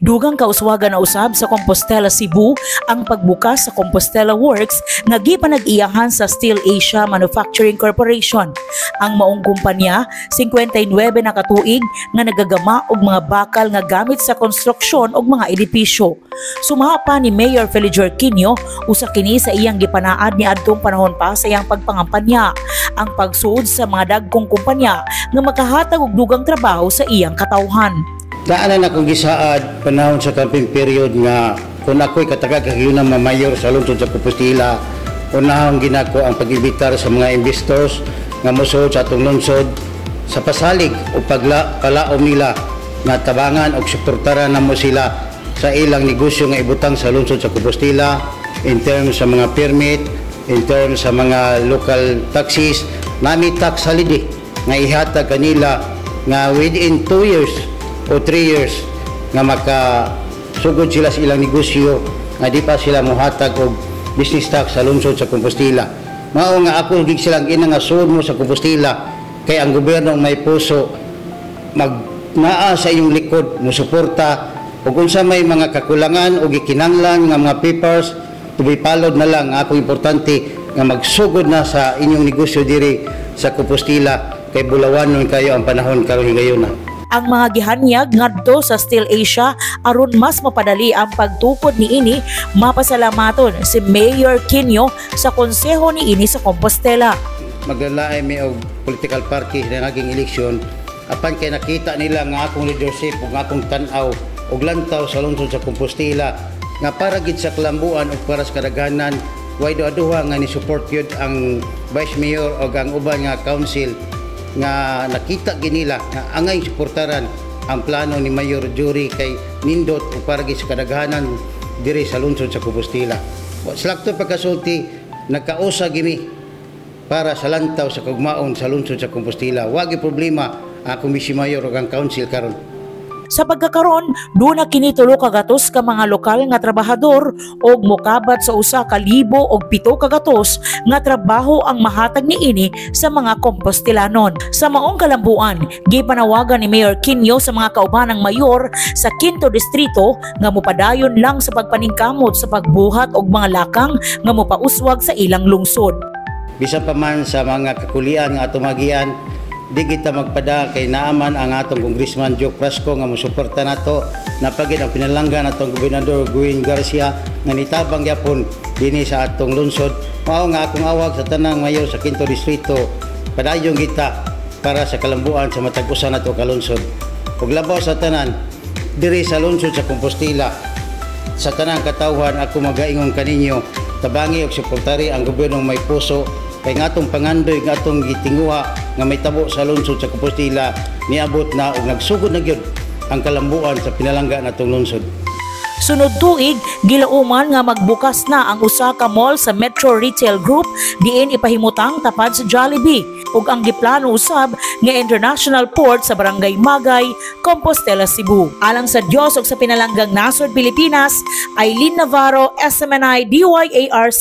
Dugang kauswagan na usab sa Compostela Cebu ang pagbukas sa Compostela Works nga gipanag-iyahan sa Steel Asia Manufacturing Corporation. Ang maong kumpanya 59 na katuig nga nagagama og mga bakal nga gamit sa konstruksyon og mga edipisyo. Sumaha pa ni Mayor Feliger Quino usa kini sa iyang gipanaad ni adtong panahon pa sa iyang pagpangampanya ang pagsuod sa mga dagkong kumpanya nga makahatag og dugang trabaho sa iyang katawhan. Daanan akong gisaad panahon sa campaign period nga kung ako'y katagag-kagiyunang mamayor sa lungsod sa Compostela, unahang ginako ang pag-ibitar sa mga investors nga mosuod sa atong lungsod sa pasalig o palaom nila nga tabangan o suportaran namo sila sa ilang negosyo nga ibutang sa lungsod sa Compostela in terms sa mga permit, in terms sa mga local taxis, nami tax holiday nga ihatag kanila nga within 2 years o 3 years nga makasugod sila sa ilang negosyo nga di pa sila mohatag og business tax sa lungsod sa Compostela. Mao nga ako gig silang inangasud mo sa Compostela kay ang gobyerno may puso naa sa iyong likod mo suporta ug unsa may mga kakulangan o gikinahanglan nga mga papers to be followed na lang. Ako importante nga magsugod na sa inyong negosyo diri sa Compostela kay bulawanon kayo ang panahon karon higayon na. Ang mga gihanyag ngadto sa Steel Asia aron mas mapadali ang pagtukod niini, mapasalamaton si Mayor Quino sa konseho niini sa Compostela. Maglalaay mi og political party sa naging eleksyon apan kay nakita nila nga akong leadership ug akong tan-aw og lantaw sa lungsod sa Compostela nga para gid sa kalambuan ug para sa kadaghanan way duha nga ni support yun ang vice mayor ug ang uban nga council nga nakita ginila nga angay suportaran ang plano ni Mayor Jury kay nindot o para sa kadaghanan diri sa lungsod sa Compostela. Salakto pagkasulti nagkausa gimi para sa lantaw sa kagmaon sa lungsod sa Compostela. Wagi problema ako si Mayor ug ang council karon. Sa pagkakaron, doon na kini tulo ka gatos ka mga lokal nga trabahador og mokabat sa 1,700 gatos nga trabaho ang mahatag niini sa mga Compostelanon. Sa maong kalambuan, gipanawagan ni Mayor Quino sa mga kaubanang mayor sa 5th distrito nga mopadayon lang sa pagpaningkamot sa pagbuhat og mga lakang nga mopauswag sa ilang lungsod. Bisan pa man sa mga kakulian nga atumagian, di kita magpada kay naaman ang atong Congressman Joe Frasco nga mosuporta nato napagid ang pinalanggan atong Gobernador Gwin Garcia nga nitabang gyapon dinhi sa atong lungsod. Mao nga akong awag sa tanang mayor sa 5th distrito, padayon kita para sa kalambuan sa matag usa nato ka lungsod. Ug labaw sa tanan diri sa lungsod sa Compostela, sa tanang katawhan ako magaingon kaninyo tabangi og suportari ang gobyernong may puso kay ngatong pangandoy ngatong gitinguha nga may tabo sa lungsod sa Compostela niabot na ug nagsugod na gyud ang kalambuan sa pinalangga natong lungsod. Sunod tuig, gilauman nga magbukas na ang usa ka mall sa Metro Retail Group diin ipahimutang tapad sa Jollibee ug ang giplano usab nga international port sa Barangay Magay, Compostela, Cebu. Alang sa Dios ug sa pinalanggang nasod Pilipinas, Aileen Navarro, SMNI DYARC.